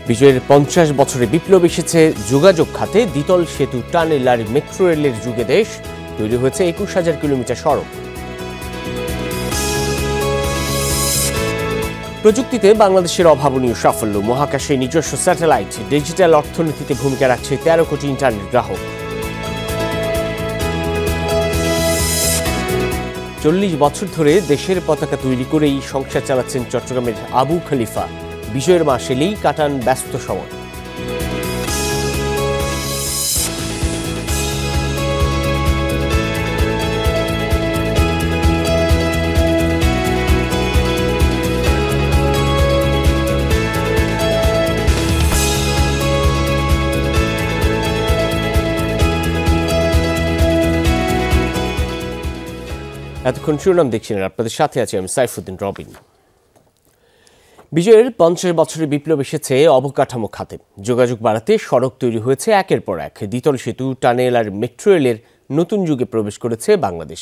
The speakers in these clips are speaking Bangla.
বিজয়ের 50 বছরে বিপ্লব এসেছে যোগাযোগ খাতে। দ্বিতল সেতু, টানেল আর মেট্রো রেলের যুগে দেশ তৈরি হয়েছে 21,000 কিলোমিটার সড়ক। প্রযুক্তিতে বাংলাদেশের অভাবনীয় সাফল্য। মহাকাশে নিজস্ব স্যাটেলাইট, ডিজিটাল অর্থনীতিতে ভূমিকা রাখছে 13 কোটি ইন্টারনেট গ্রাহক। 40 বছর ধরে দেশের পতাকা তৈরি করেই সংসার চালাচ্ছেন চট্টগ্রামের আবু খলিফা। বিজয়ের মাস এলেই কাটান ব্যস্ত সময়। এতক্ষণ শিরোনাম দেখছিলেন, আপনাদের সাথে আছি আমি সাইফুদ্দিন রবিন। বিজয়ের 50 বছরের বিপ্লব এসেছে অবকাঠামো খাতে। যোগাযোগ বাড়াতে সড়ক তৈরি হয়েছে একের পর এক। দ্বিতল সেতু, টানেল আর মেট্রো রেলের নতুন যুগে প্রবেশ করেছে বাংলাদেশ।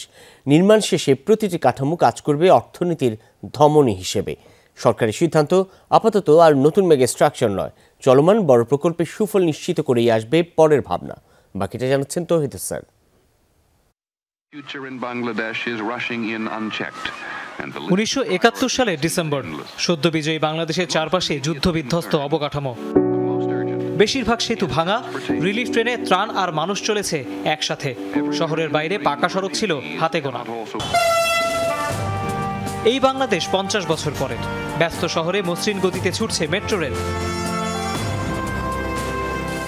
নির্মাণ শেষে প্রতিটি কাঠামো কাজ করবে অর্থনীতির ধমনী হিসেবে। সরকারি সিদ্ধান্ত আপাতত আর নতুন মেগা স্ট্রাকচার নয়, চলমান বড় প্রকল্পের সুফল নিশ্চিত করেই আসবে পরের ভাবনা। বাকিটা জানাচ্ছেন তৌহিদ স্যার। 1971 সালের ডিসেম্বর, সদ্য বিজয়ী বাংলাদেশের চারপাশে যুদ্ধবিধ্বস্ত অবকাঠামো। বেশিরভাগ সেতু ভাঙা, রিলিফ ট্রেনে ত্রাণ আর মানুষ চলেছে একসাথে। শহরের বাইরে পাকা সড়ক ছিল হাতে গোনা। এই বাংলাদেশ 50 বছর পরে। ব্যস্ত শহরে মসৃণ গতিতে ছুটছে মেট্রো রেল।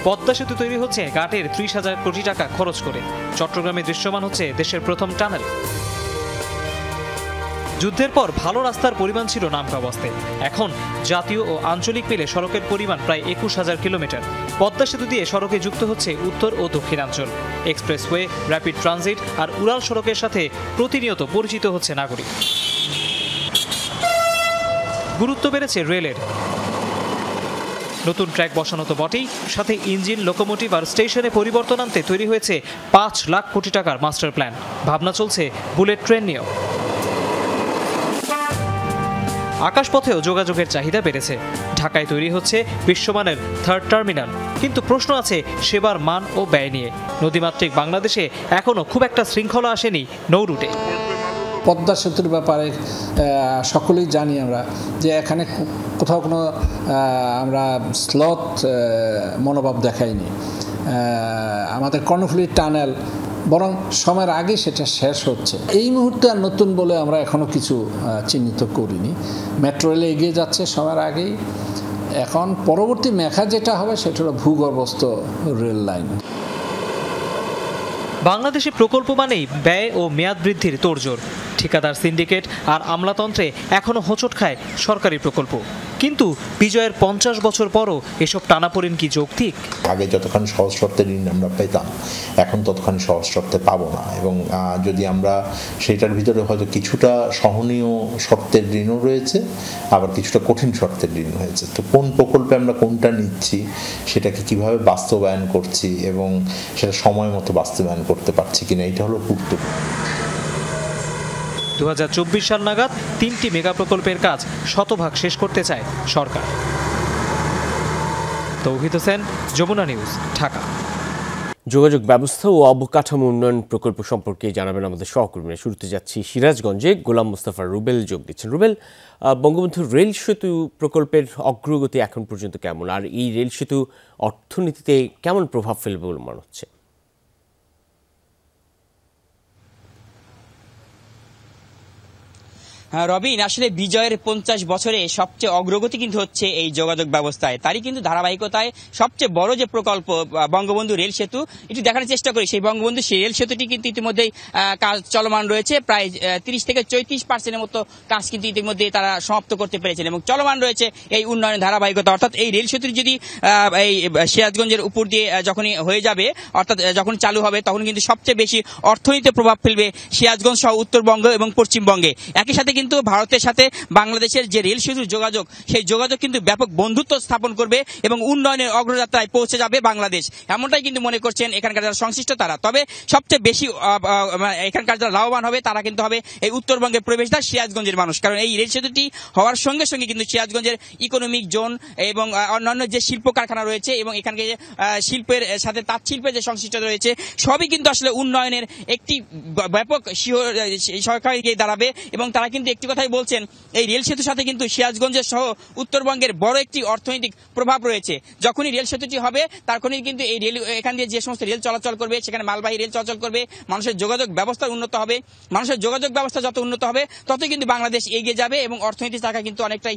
পদ্মা সেতু তৈরি হচ্ছে ঘাটের 30,000 কোটি টাকা খরচ করে। চট্টগ্রামে দৃশ্যমান হচ্ছে দেশের প্রথম টানেল। যুদ্ধের পর ভালো রাস্তার পরিমাণ ছিল নামকাওয়াস্তে। এখন জাতীয় ও আঞ্চলিক মিলে সড়কের পরিমাণ প্রায় 21,000 কিলোমিটার। পদ্মা সেতু দিয়ে সড়কে যুক্ত হচ্ছে উত্তর ও দক্ষিণাঞ্চল। এক্সপ্রেসওয়ে, র্যাপিড ট্রানজিট আর উড়াল সড়কের সাথে প্রতিনিয়ত পরিচিত হচ্ছে নাগরিক। গুরুত্ব বেড়েছে রেলের। নতুন ট্র্যাক বসানো তো বটেই, সাথে ইঞ্জিন, লোকোমোটিভ আর স্টেশনে পরিবর্তন আনতে তৈরি হয়েছে 5 লাখ কোটি টাকার মাস্টার প্ল্যান। ভাবনা চলছে বুলেট ট্রেন নিয়েও। আকাশপথেও যোগাযোগের চাহিদা বেড়েছে। ঢাকায় তৈরি হচ্ছে বিশ্বমানের 3rd টার্মিনাল, কিন্তু প্রশ্ন আছে সেবার মান ও ব্যয় নিয়ে। নদীমাতৃক বাংলাদেশে এখনও খুব একটা শৃঙ্খলা আসেনি নৌ রুটে। পদ্মা সেতুর ব্যাপারে সকলেই জানি আমরা যে এখানে কোথাও কোনো আমরা স্লথ মনোভাব দেখাইনি। আমাদের কর্ণফুলী টানেল বরং সময়ের আগে সেটা শেষ হচ্ছে। এই মুহূর্তে আর নতুন বলে আমরা এখনও কিছু চিহ্নিত করিনি। মেট্রো রেলে এগিয়ে যাচ্ছে সময়ের আগেই। এখন পরবর্তী মেঘা যেটা হবে সেটা হলো ভূগর্ভস্থ রেল লাইন। বাংলাদেশে প্রকল্প মানেই ব্যয় ও মেয়াদ বৃদ্ধির তোড়জোড়। ঠিকাদার, সিন্ডিকেট আর আমলাতন্ত্রে এখনও হোঁচট খায় সরকারি প্রকল্প। কিন্তু বিজয়ের 50 বছর পরও এসব টানাপোড়েন কি যৌক্তিক? আগে যতক্ষণ সহজ শর্তে ঋণ আমরা পেতাম, এখন ততক্ষণ সহজ শর্তে পাবো না। এবং যদি আমরা সেটার ভিতরে হয়তো কিছুটা সহনীয় শর্তের ঋণও রয়েছে, আবার কিছুটা কঠিন শর্তের ঋণ হয়েছে। তো কোন প্রকল্পে আমরা কোনটা নিচ্ছি, সেটাকে কিভাবে বাস্তবায়ন করছি এবং সেটা সময় মতো বাস্তবায়ন করতে পারছি কিনা, এটা হলো গুরুত্বপূর্ণ। 2024 সাল নাগাদ 3টি মেগা প্রকল্পের কাজ শতভাগ শেষ করতে চায় সরকার। তৌহিদ হোসেন, যমুনা নিউজ, ঢাকা। যোগাযোগ ব্যবস্থা ও অবকাঠামো উন্নয়ন প্রকল্প সম্পর্কে জানাবেন আমাদের সহকর্মীরা। শুরুতে যাচ্ছি সিরাজগঞ্জে। গোলাম মোস্তফা রুবেল যোগ দিচ্ছেন। রুবেল, বঙ্গবন্ধু রেল সেতু প্রকল্পের অগ্রগতি এখন পর্যন্ত কেমন, আর এই রেল সেতু অর্থনীতিতে কেমন প্রভাব ফেলবে বলে মনে হচ্ছে? রবিন, আসলে বিজয়ের 50 বছরে সবচেয়ে অগ্রগতি কিন্তু হচ্ছে এই যোগাযোগ ব্যবস্থায়। তারই কিন্তু ধারাবাহিকতায় সবচেয়ে বড় যে প্রকল্প বঙ্গবন্ধু রেল সেতু, এটি দেখানোর চেষ্টা করি। সেই বঙ্গবন্ধু সেই রেল সেতুটি কিন্তু ইতিমধ্যেই কাজ চলমান রয়েছে। প্রায় 30 থেকে 34% মতো কাজ কিন্তু ইতিমধ্যে তারা সমাপ্ত করতে পেরেছেন এবং চলমান রয়েছে এই উন্নয়নের ধারাবাহিকতা। অর্থাৎ এই রেল সেতুটি যদি এই সিরাজগঞ্জের উপর দিয়ে যখনই হয়ে যাবে, অর্থাৎ যখন চালু হবে, তখন কিন্তু সবচেয়ে বেশি অর্থনীতিতে প্রভাব ফেলবে সিরাজগঞ্জ সহ উত্তরবঙ্গ এবং পশ্চিমবঙ্গে। একই সাথে কিন্তু ভারতের সাথে বাংলাদেশের যে রেল সেতুর যোগাযোগ, সেই যোগাযোগ কিন্তু ব্যাপক বন্ধুত্ব স্থাপন করবে এবং উন্নয়নের অগ্রযাত্রায় পৌঁছে যাবে বাংলাদেশ, এমনটাই কিন্তু মনে করছেন এখানকার যারা সংশ্লিষ্ট তারা। তবে সবচেয়ে বেশি এখানকার যারা লাভবান হবে তারা কিন্তু হবে এই উত্তরবঙ্গের প্রবেশদ্বার সিরাজগঞ্জের মানুষ, কারণ এই রেল সেতুটি হওয়ার সঙ্গে সঙ্গে কিন্তু সিরাজগঞ্জের ইকোনমিক জোন এবং অন্যান্য যে শিল্প কারখানা রয়েছে এবং এখানকে যে শিল্পের সাথে তাঁত শিল্পের যে সংশ্লিষ্ট রয়েছে সবই কিন্তু আসলে উন্নয়নের একটি ব্যাপক সরকারি দাঁড়াবে। এবং তারা কিন্তু একটি কথাই বলছেন, এই রেল সেতুর সাথে কিন্তু সিরাজগঞ্জের সহ উত্তরবঙ্গের বড় একটি অর্থনৈতিক প্রভাব রয়েছে। যখনই রেল সেতুটি হবে তখনই কিন্তু এই রেল এখান দিয়ে যে সমস্ত রেল চলাচল করবে, সেখানে মালবাহী রেল চলাচল করবে, মানুষের যোগাযোগ ব্যবস্থা উন্নত হবে। মানুষের যোগাযোগ ব্যবস্থা যত উন্নত হবে ততই কিন্তু বাংলাদেশ এগিয়ে যাবে এবং অর্থনৈতিক চাকা কিন্তু অনেকটাই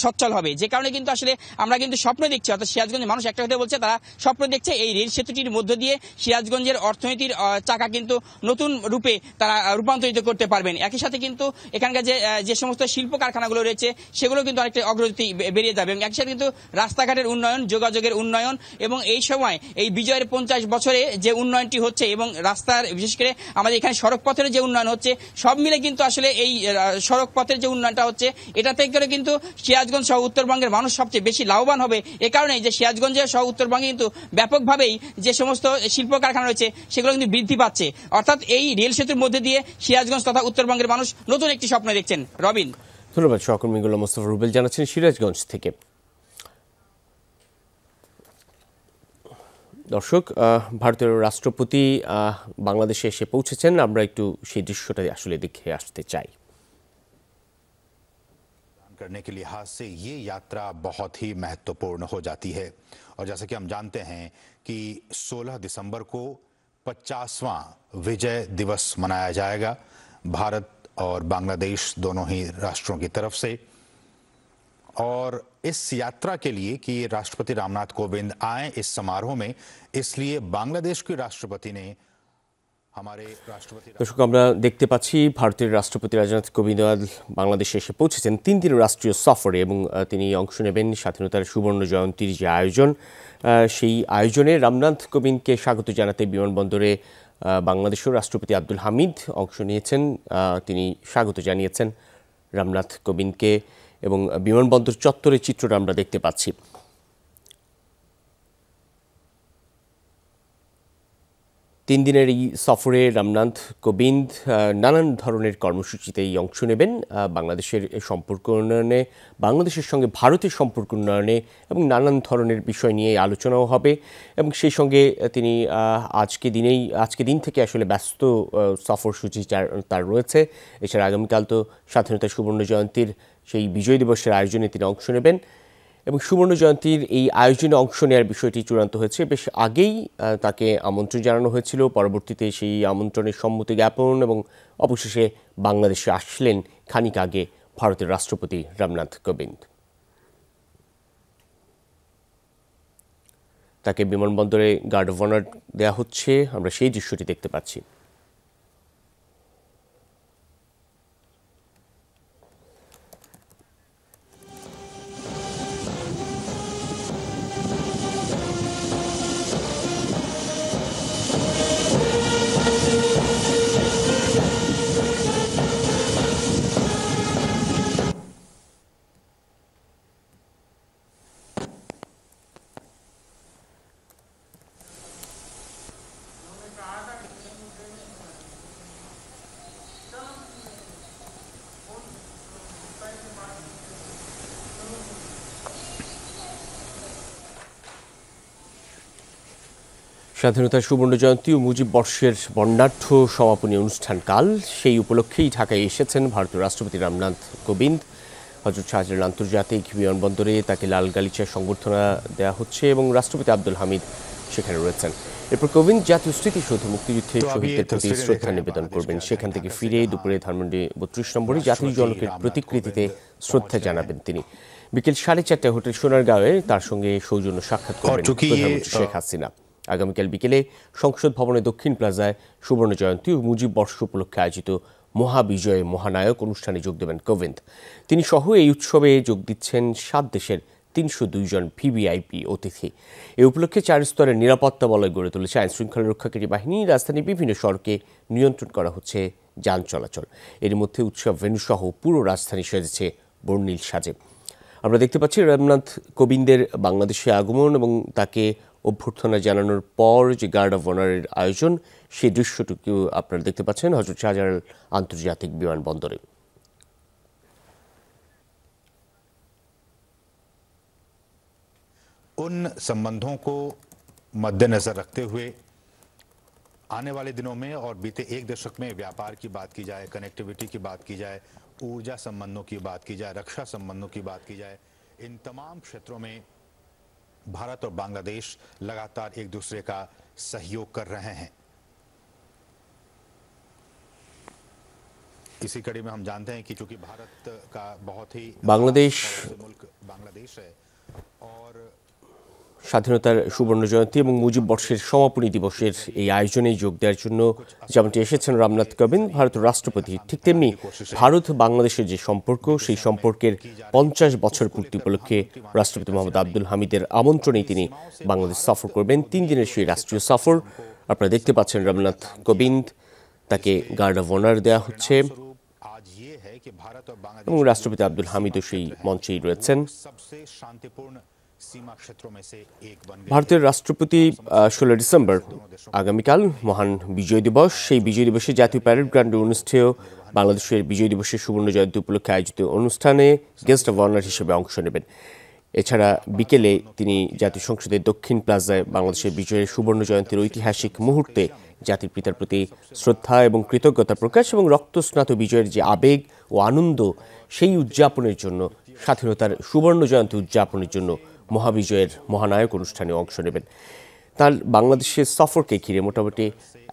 সচ্ছল হবে। যে কারণে কিন্তু আসলে আমরা কিন্তু স্বপ্ন দেখছি, অর্থাৎ সিরাজগঞ্জের মানুষ একটা কথা বলছে, তারা স্বপ্ন দেখছে এই রেল সেতুটির মধ্য দিয়ে সিরাজগঞ্জের অর্থনীতির চাকা কিন্তু নতুন রূপে তারা রূপান্তরিত করতে পারবেন। একই সাথে কিন্তু এখানকার যে সমস্ত শিল্প কারখানাগুলো রয়েছে সেগুলো কিন্তু অনেকটা অগ্রগতি বেরিয়ে যাবে এবং একই সাথে কিন্তু রাস্তাঘাটের উন্নয়ন, যোগাযোগের উন্নয়ন এবং এই সময় এই বিজয়ের 50 বছরে যে উন্নয়নটি হচ্ছে এবং রাস্তার বিশেষ করে আমাদের এখানে সড়ক পথের যে উন্নয়ন হচ্ছে, সব মিলে কিন্তু আসলে এই সড়ক পথের যে উন্নয়নটা হচ্ছে এটা থেকে কিন্তু সিরাজগঞ্জ সহ উত্তরবঙ্গের মানুষ সবচেয়ে বেশি লাভবান হবে। এ কারণে যে সিরাজগঞ্জের সহ উত্তরবঙ্গে কিন্তু ব্যাপকভাবেই যে সমস্ত শিল্প কারখানা রয়েছে সেগুলো কিন্তু বৃদ্ধি পাচ্ছে। অর্থাৎ এই রেল সেতুর মধ্যে দিয়ে সিরাজগঞ্জ তথা উত্তরবঙ্গের মানুষ নতুন একটি স্বপ্ন দেখছেন। রবিন, ধন্যবাদ। সহকর্মী গোলাম মোস্তফা রুবেল জানাচ্ছেন সিরাজগঞ্জ থেকে। দর্শক, ভারতের রাষ্ট্রপতি বাংলাদেশে এসে পৌঁছেছেন, আমরা একটু সেই দৃশ্যটা আসলে দেখে আসতে চাই। करने के लिहाज से ये यात्रा बहुत ही महत्वपूर्ण हो जाती है और जैसा कि हम जानते हैं कि 16 दिसंबर को 50वां विजय दिवस मनाया जाएगा भारत और बांग्लादेश दोनों ही राष्ट्रों की तरफ से। और इस यात्रा के लिए कि राष्ट्रपति रामनाथ कोविंद आए इस समारोह में, इसलिए बांग्लादेश के राष्ट्रपति ने দর্শক, আমরা দেখতে পাচ্ছি ভারতের রাষ্ট্রপতি রামনাথ কোবিন্দ বাংলাদেশে এসে পৌঁছেছেন 3 দিনের রাষ্ট্রীয় সফরে এবং তিনি অংশ নেবেন স্বাধীনতার সুবর্ণ জয়ন্তীর যে আয়োজন, সেই আয়োজনে রামনাথ কোবিন্দকে স্বাগত জানাতে বিমানবন্দরে বাংলাদেশের রাষ্ট্রপতি আব্দুল হামিদ অংশ নিয়েছেন। তিনি স্বাগত জানিয়েছেন রামনাথ কোবিন্দকে এবং বিমানবন্দর চত্বরের চিত্রটা আমরা দেখতে পাচ্ছি। 3 দিনের এই সফরে রামনাথ কোবিন্দ নানান ধরনের কর্মসূচিতেই অংশ নেবেন। বাংলাদেশের সম্পর্ক উন্নয়নে, বাংলাদেশের সঙ্গে ভারতের সম্পর্ক উন্নয়নে এবং নানান ধরনের বিষয় নিয়ে আলোচনাও হবে এবং সেই সঙ্গে তিনি আজকে দিন থেকে আসলে ব্যস্ত সফরসূচি তার রয়েছে। এছাড়া আগামীকাল তো স্বাধীনতা সুবর্ণ জয়ন্তীর সেই বিজয় দিবসের আয়োজনে তিনি অংশ নেবেন এবং সুবর্ণ জয়ন্তীর এই আয়োজনে অংশ নেওয়ার বিষয়টি চূড়ান্ত হয়েছে। বেশ আগেই তাকে আমন্ত্রণ জানানো হয়েছিল, পরবর্তীতে সেই আমন্ত্রণের সম্মতি জ্ঞাপন এবং অবশেষে বাংলাদেশে আসলেন খানিক আগে ভারতের রাষ্ট্রপতি রামনাথ কোবিন্দ। তাকে বিমানবন্দরে গার্ড অফ অনার দেওয়া হচ্ছে, আমরা সেই দৃশ্যটি দেখতে পাচ্ছি। স্বাধীনতার সুবর্ণ জয়ন্তী ও মুজিব বর্ষের বর্ণাঢ্য সমাপনী অনুষ্ঠানকাল, সেই উপলক্ষেই ঢাকায় এসেছেন ভারতীয় রাষ্ট্রপতি রামনাথ কোবিন্দ। হযরত শাহজালাল আন্তর্জাতিক বিমানবন্দরে তাকে লাল গালিচার সংবর্ধনা দেওয়া হচ্ছে এবং রাষ্ট্রপতি আব্দুল হামিদ সেখানে রয়েছেন। এরপর কোবিন্দ জাতীয় স্মৃতিসৌধ মুক্তিযুদ্ধে শহীদদের প্রতি শ্রদ্ধা নিবেদন করবেন। সেখান থেকে ফিরে দুপুরে ধানমন্ডি 32 নম্বরে জাতীয় জনকের প্রতিকৃতিতে শ্রদ্ধা জানাবেন তিনি। বিকেল 4:30 হোটেল সোনারগাঁওয়ে তার সঙ্গে সৌজন্য সাক্ষাৎ করবেন প্রধানমন্ত্রী শেখ হাসিনা। আগামীকাল বিকেলে সংসদ ভবনের দক্ষিণ প্লাজায় সুবর্ণ জয়ন্তী ও মুজিব বর্ষ উপলক্ষে আয়োজিত মহাবিজয় মহানায়ক অনুষ্ঠানে যোগ দেবেন কোবিন্দ। তিনি সহ এই উৎসবে যোগ দিচ্ছেন 7 দেশের 302 জন ভিভিআইপি অতিথি। এ উপলক্ষে 4 স্তরের নিরাপত্তা বলয় গড়ে তুলেছে আইনশৃঙ্খলা রক্ষাকারী বাহিনী। রাজধানীর বিভিন্ন সড়কে নিয়ন্ত্রণ করা হচ্ছে যান চলাচল। এর মধ্যে উৎসব ভেন্যু সহ পুরো রাজধানী সেজেছে বর্ণিল সাজে। আমরা দেখতে পাচ্ছি রামনাথ কোবিন্দের বাংলাদেশে আগমন এবং তাকে অভ্যর্থনা জানানোর পর যে গার্ড অফ অনারের আয়োজন, সেই দৃশ্যটুকু আপনারা দেখতে পাচ্ছেন হযরত শাহজালাল আন্তর্জাতিক বিমানবন্দরে। उन संबंधों को मद्देनजर रखते हुए आने वाले दिनों में और बीते एक दशक में व्यापार की बात की जाए, कनेक्टिविटी की बात की जाए, ऊर्जा संबंधों की बात की जाए, रक्षा संबंधों की बात की जाए, इन तमाम क्षेत्रों में भारत और बांग्लादेश लगातार एक दूसरे का सहयोग कर रहे हैं। इसी कड़ी में हम जानते हैं कि चूंकि भारत का बहुत ही बांग्लादेश मुल्क बांग्लादेश है और স্বাধীনতার সুবর্ণ জয়ন্তী এবং মুজিব বর্ষের সমাপনী দিবসের এই আয়োজনে যোগ দেওয়ার জন্য যেমনটি এসেছেন রামনাথ কোবিন্দ ভারতের রাষ্ট্রপতি, ঠিক তেমনি ভারত বাংলাদেশের যে সম্পর্ক, সেই সম্পর্কের 50 বছর পূর্তি উপলক্ষে রাষ্ট্রপতি মোহাম্মদ আব্দুল হামিদের আমন্ত্রণেই তিনি বাংলাদেশ সফর করবেন। 3 দিনের সেই রাষ্ট্রীয় সফর আপনারা দেখতে পাচ্ছেন। রামনাথ কোবিন্দ, তাকে গার্ড অফ অনার দেওয়া হচ্ছে এবং রাষ্ট্রপতি আব্দুল হামিদও সেই মঞ্চেই রয়েছেন। ভারতের রাষ্ট্রপতি 16 ডিসেম্বর আগামীকাল মহান বিজয় দিবস, সেই বিজয় দিবসে জাতীয় প্যারেড গ্রাউন্ডে অনুষ্ঠেয় বাংলাদেশের বিজয় দিবসের সুবর্ণ জয়ন্তী উপলক্ষে আয়োজিত অনুষ্ঠানে গেস্ট অব অনার হিসেবে অংশ নেবেন। এছাড়া বিকেলে তিনি জাতীয় সংসদের দক্ষিণ প্লাজায় বাংলাদেশের বিজয়ের সুবর্ণ জয়ন্তীর ঐতিহাসিক মুহূর্তে জাতির পিতার প্রতি শ্রদ্ধা এবং কৃতজ্ঞতা প্রকাশ এবং রক্তস্নাত বিজয়ের যে আবেগ ও আনন্দ, সেই উদযাপনের জন্য, স্বাধীনতার সুবর্ণ জয়ন্তী উদযাপনের জন্য মহাবিজয়ের মহানায়ক অনুষ্ঠানে অংশ নেবেন। তার বাংলাদেশের সফরকে ঘিরে মোটামুটি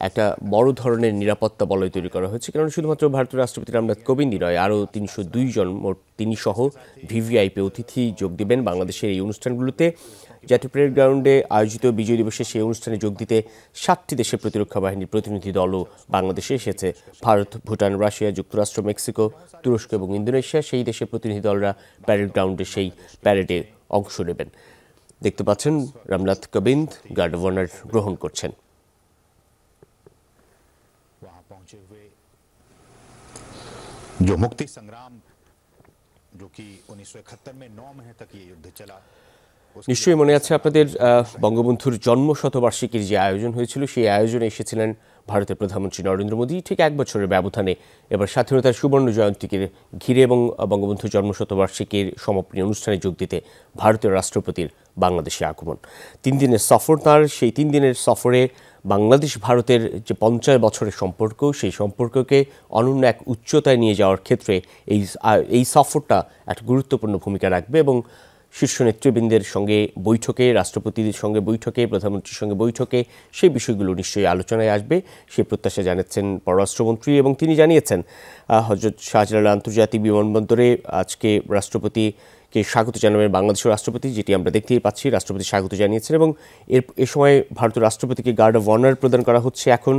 একটা বড় ধরনের নিরাপত্তা বলয় তৈরি করা হয়েছে, কারণ শুধুমাত্র ভারতের রাষ্ট্রপতি রামনাথ কোবিন্দই নয়, আরও 302 জন মোট তিনি সহ ভিভিআইপি অতিথি যোগ দেবেন বাংলাদেশের এই অনুষ্ঠানগুলোতে। জাতীয় প্যারেড গ্রাউন্ডে আয়োজিত বিজয় দিবসে সেই অনুষ্ঠানে যোগ দিতে 7টি দেশের প্রতিরক্ষা বাহিনীর প্রতিনিধি দলও বাংলাদেশে এসেছে। ভারত, ভুটান, রাশিয়া, যুক্তরাষ্ট্র, মেক্সিকো, তুরস্ক এবং ইন্দোনেশিয়া, সেই দেশের প্রতিনিধি দলরা প্যারেড গ্রাউন্ডে সেই প্যারেডে অংশ নেবেন। দেখতে পাচ্ছেন Ram Nath Kovind guard of honour গ্রহণ করছেন। जो मुक्ति संग्राम जो कि 1971 में 9 महीने तक ये युद्ध चला, নিশ্চয়ই মনে আছে আপনাদের বঙ্গবন্ধুর জন্ম শতবার্ষিকীর যে আয়োজন হয়েছিল, সেই আয়োজনে এসেছিলেন ভারতের প্রধানমন্ত্রী নরেন্দ্র মোদী। ঠিক এক বছরের ব্যবধানে এবার স্বাধীনতার সুবর্ণ জয়ন্তীকে ঘিরে এবং বঙ্গবন্ধুর জন্ম শতবার্ষিকীর সমাপনী অনুষ্ঠানে যোগ দিতে ভারতের রাষ্ট্রপতির বাংলাদেশে আগমন। 3 দিনের সফর তাঁর। সেই 3 দিনের সফরে বাংলাদেশ ভারতের যে 50 বছরের সম্পর্ক, সেই সম্পর্ককে অনন্য এক উচ্চতায় নিয়ে যাওয়ার ক্ষেত্রে এই সফরটা একটা গুরুত্বপূর্ণ ভূমিকা রাখবে এবং শীর্ষ নেতৃবৃন্দের সঙ্গে বৈঠকে, রাষ্ট্রপতিদের সঙ্গে বৈঠকে, প্রধানমন্ত্রীর সঙ্গে বৈঠকে সেই বিষয়গুলো নিশ্চয়ই আলোচনায় আসবে, সে প্রত্যাশা জানাচ্ছেন পররাষ্ট্রমন্ত্রী। এবং তিনি জানিয়েছেন হযরত শাহজালাল আন্তর্জাতিক বিমানবন্দরে আজকে রাষ্ট্রপতিকে স্বাগত জানাবেন বাংলাদেশের রাষ্ট্রপতি, যেটি আমরা দেখতেই পাচ্ছি। রাষ্ট্রপতি স্বাগত জানিয়েছেন এবং এ সময় ভারতের রাষ্ট্রপতিকে গার্ড অফ অনার প্রদান করা হচ্ছে। এখন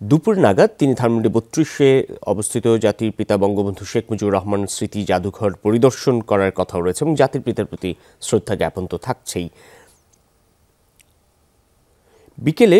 দুপুর নাগাদ তিনি ধানমন্ডি 32-এ অবস্থিত জাতির পিতা বঙ্গবন্ধু শেখ মুজিবুর রহমান স্মৃতি জাদুঘর পরিদর্শন করার কথাও রয়েছে এবং জাতির পিতার প্রতি শ্রদ্ধা জ্ঞাপন তো থাকছেই। বিকেলে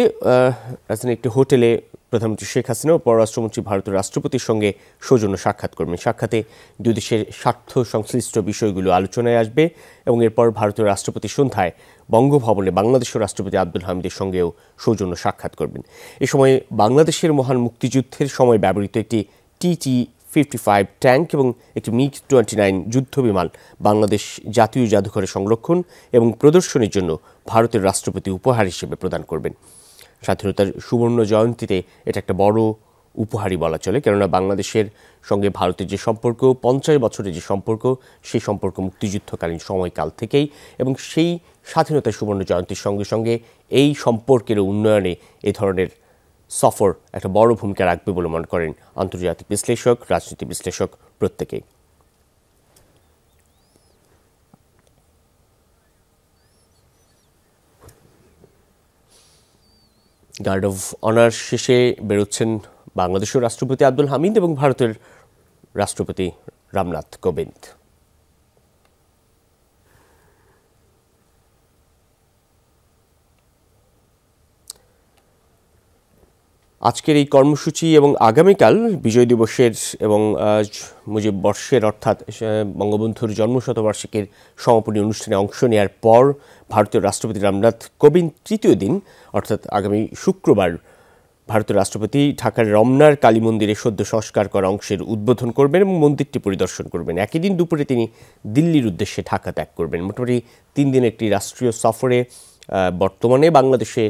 রাজধানীর একটি হোটেলে প্রধানমন্ত্রী শেখ হাসিনা ও পররাষ্ট্রমন্ত্রী ভারতের রাষ্ট্রপতির সঙ্গে সৌজন্য সাক্ষাৎ করবেন। সাক্ষাতে দুই দেশের স্বার্থ সংশ্লিষ্ট বিষয়গুলো আলোচনায় আসবে এবং এরপর ভারতের রাষ্ট্রপতি সন্ধ্যায় বঙ্গভবনে বাংলাদেশের রাষ্ট্রপতি আব্দুল হামিদের সঙ্গেও সৌজন্য সাক্ষাৎ করবেন। এ সময় বাংলাদেশের মহান মুক্তিযুদ্ধের সময় ব্যবহৃত একটি TT-55 ট্যাঙ্ক এবং একটি MiG-29 যুদ্ধ বিমান বাংলাদেশ জাতীয় জাদুঘরে সংরক্ষণ এবং প্রদর্শনীর জন্য ভারতের রাষ্ট্রপতি উপহার হিসেবে প্রদান করবেন। স্বাধীনতার সুবর্ণ জয়ন্তীতে এটা একটা বড় উপহারই বলা চলে, কেননা বাংলাদেশের সঙ্গে ভারতের যে সম্পর্ক, 50 বছরের যে সম্পর্ক, সেই সম্পর্ক মুক্তিযুদ্ধকালীন সময়কাল থেকেই, এবং সেই স্বাধীনতার সুবর্ণ জয়ন্তীর সঙ্গে সঙ্গে এই সম্পর্কের উন্নয়নে এই ধরনের সফর একটা বড় ভূমিকা রাখবে বলে মনে করেন আন্তর্জাতিক বিশ্লেষক, রাজনীতি বিশ্লেষক প্রত্যেকেই। গার্ড অফ অনার শেষে বেরোচ্ছেন বাংলাদেশের রাষ্ট্রপতি আব্দুল হামিদ এবং ভারতের রাষ্ট্রপতি রামনাথ কোবিন্দ। আজকের এই কর্মসূচি এবং আগামীকাল বিজয় দিবসের এবং মুজিব বর্ষের অর্থাৎ বঙ্গবন্ধুর জন্মশতবার্ষিকীর সমাপনী অনুষ্ঠানে অংশ নেওয়ার পর ভারতীয় রাষ্ট্রপতি রামনাথ কোবিন্দ তৃতীয় দিন অর্থাৎ আগামী শুক্রবার ভারতের রাষ্ট্রপতি ঢাকার রমনার কালী মন্দিরে সদ্য সংস্কার করা অংশের উদ্বোধন করবেন এবং মন্দিরটি পরিদর্শন করবেন। একই দিন দুপুরে তিনি দিল্লির উদ্দেশ্যে ঢাকা ত্যাগ করবেন। মোটামুটি 3 দিনের একটি রাষ্ট্রীয় সফরে বর্তমানে বাংলাদেশে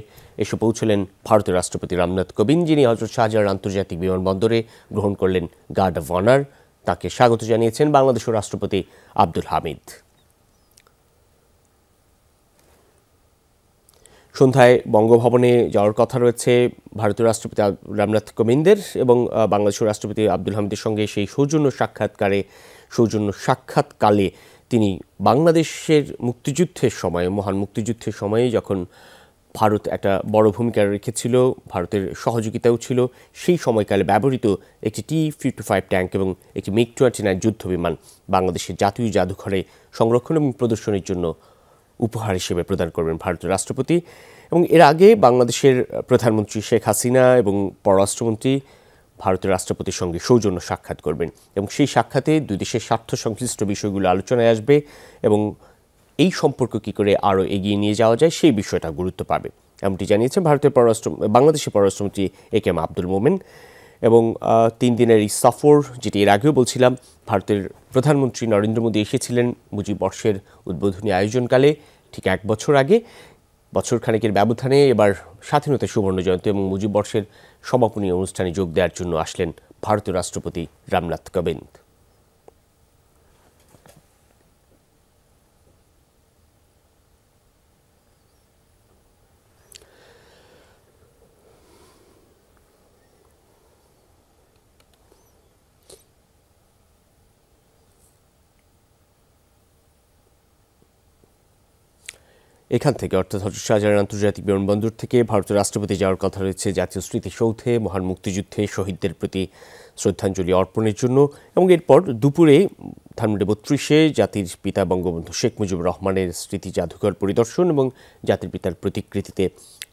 এসে পৌঁছলেন ভারতের রাষ্ট্রপতি রামনাথ কোবিন্দ, যিনি হযরত শাহজালাল আন্তর্জাতিক বিমানবন্দরে গ্রহণ করলেন গার্ড অফ অনার। তাকে স্বাগত জানিয়েছেন বাংলাদেশের রাষ্ট্রপতি আব্দুল হামিদ। সন্ধ্যায় বঙ্গভবনে যাওয়ার কথা রয়েছে ভারতীয় রাষ্ট্রপতি রামনাথ কোবিন্দের এবং বাংলাদেশের রাষ্ট্রপতি আব্দুল হামিদের সঙ্গে সেই সৌজন্য সাক্ষাৎকালে তিনি বাংলাদেশের মুক্তিযুদ্ধের সময়ে, মহান মুক্তিযুদ্ধের সময়ে যখন ভারত একটা বড় ভূমিকা রেখেছিল, ভারতের সহযোগিতাও ছিল, সেই সময়কালে ব্যবহৃত একটি T-55 ট্যাঙ্ক এবং একটি MiG-29 যুদ্ধ বিমান বাংলাদেশের জাতীয় জাদুঘরে সংরক্ষণ এবং প্রদর্শনের জন্য উপহার হিসেবে প্রদান করবেন ভারতের রাষ্ট্রপতি। এবং এর আগে বাংলাদেশের প্রধানমন্ত্রী শেখ হাসিনা এবং পররাষ্ট্রমন্ত্রী ভারতের রাষ্ট্রপতির সঙ্গে সৌজন্য সাক্ষাৎ করবেন এবং সেই সাক্ষাতে দুই দেশের স্বার্থ সংশ্লিষ্ট বিষয়গুলো আলোচনায় আসবে এবং এই সম্পর্ক কী করে আরও এগিয়ে নিয়ে যাওয়া যায় সেই বিষয়টা গুরুত্ব পাবে, এমনটি জানিয়েছেন বাংলাদেশের পররাষ্ট্রমন্ত্রী A.K.M আব্দুল মোমেন। এবং 3 দিনের এই সফর, যেটি এর আগেও বলছিলাম, ভারতের প্রধানমন্ত্রী নরেন্দ্র মোদী এসেছিলেন মুজিব বর্ষের উদ্বোধনী আয়োজনকালে ঠিক 1 বছর আগে। বছর খানেকের ব্যবধানে এবার স্বাধীনতা সুবর্ণ জয়ন্তী এবং মুজিব বর্ষের সমাপনী অনুষ্ঠানে যোগ দেওয়ার জন্য আসলেন ভারতীয় রাষ্ট্রপতি রামনাথ কোবিন্দ। এখান থেকে অর্থাৎ হযরত শাহজালাল আন্তর্জাতিক বিমানবন্দর থেকে ভারতের রাষ্ট্রপতি যাওয়ার কথা রয়েছে জাতীয় স্মৃতিসৌধে মহান মুক্তিযুদ্ধে শহীদদের প্রতি শ্রদ্ধাঞ্জলি অর্পণের জন্য। এবং এরপর দুপুরে ধানমন্ডি 32-এ জাতির পিতা বঙ্গবন্ধু শেখ মুজিবুর রহমানের স্মৃতি জাদুঘর পরিদর্শন এবং জাতির পিতার প্রতিকৃতিতে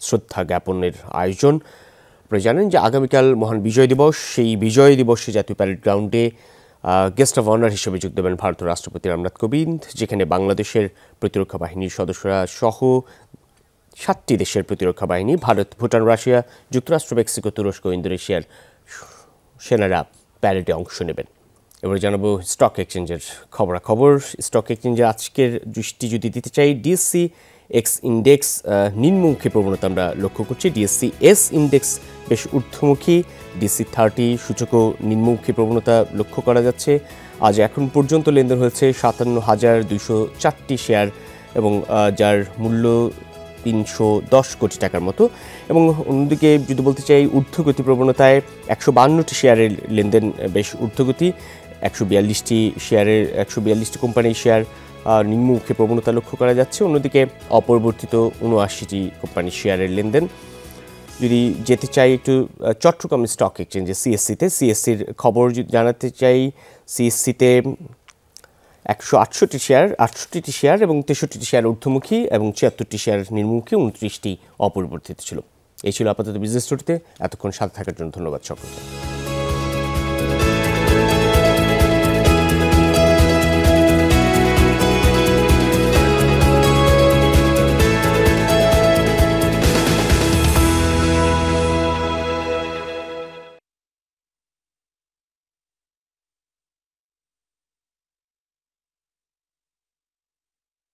শ্রদ্ধা জ্ঞাপনের আয়োজন। আপনারা জানেন যে আগামীকাল মহান বিজয় দিবস, সেই বিজয় দিবসে জাতীয় প্যারেড গ্রাউন্ডে গেস্ট অফ অনার হিসেবে যোগ দেবেন ভারতের রাষ্ট্রপতি রামনাথ কোবিন্দ, যেখানে বাংলাদেশের প্রতিরক্ষা বাহিনীর সদস্যরা সহ 7টি দেশের প্রতিরক্ষা বাহিনী, ভারত, ভুটান, রাশিয়া, যুক্তরাষ্ট্র, মেক্সিকো, তুরস্ক, ইন্দোনেশিয়ার সেনারা প্যারেডে অংশ নেবেন। এবার জানাবো স্টক এক্সচেঞ্জের খবরাখবর। স্টক এক্সচেঞ্জের আজকের দৃষ্টি যদি দিতে চাই, ডিএসসি এক্স ইন্ডেক্স নিম্নমুখী প্রবণতা আমরা লক্ষ্য করছি। ডিএসসি এস ইন্ডেক্স বেশ ঊর্ধ্বমুখী, ডিএসসি 30 সূচকও নিম্নমুখী প্রবণতা লক্ষ্য করা যাচ্ছে। আজ এখন পর্যন্ত লেনদেন হয়েছে 57,204টি শেয়ার এবং যার মূল্য 310 কোটি টাকার মতো। এবং অন্যদিকে যদি বলতে চাই ঊর্ধ্বগতি প্রবণতায় 152টি শেয়ারের লেনদেন বেশ ঊর্ধ্বগতি, 142টি কোম্পানির শেয়ার নিম্নমুখী প্রবণতা লক্ষ্য করা যাচ্ছে। অন্যদিকে অপরিবর্তিত 79টি কোম্পানির শেয়ারের লেনদেন। যদি যেতে চাই একটু চট্টগ্রাম স্টক এক্সচেঞ্জে সিএসসির খবর জানাতে চাই, সিএসসিতে 168টি শেয়ার এবং 63টি শেয়ার ঊর্ধ্বমুখী এবং 76টি শেয়ার নিম্নমুখী, 29টি অপরিবর্তিত ছিল। এই ছিল আপাতত বিজনেস স্টোরিতে। এতক্ষণ সাথে থাকার জন্য ধন্যবাদ সকলকে।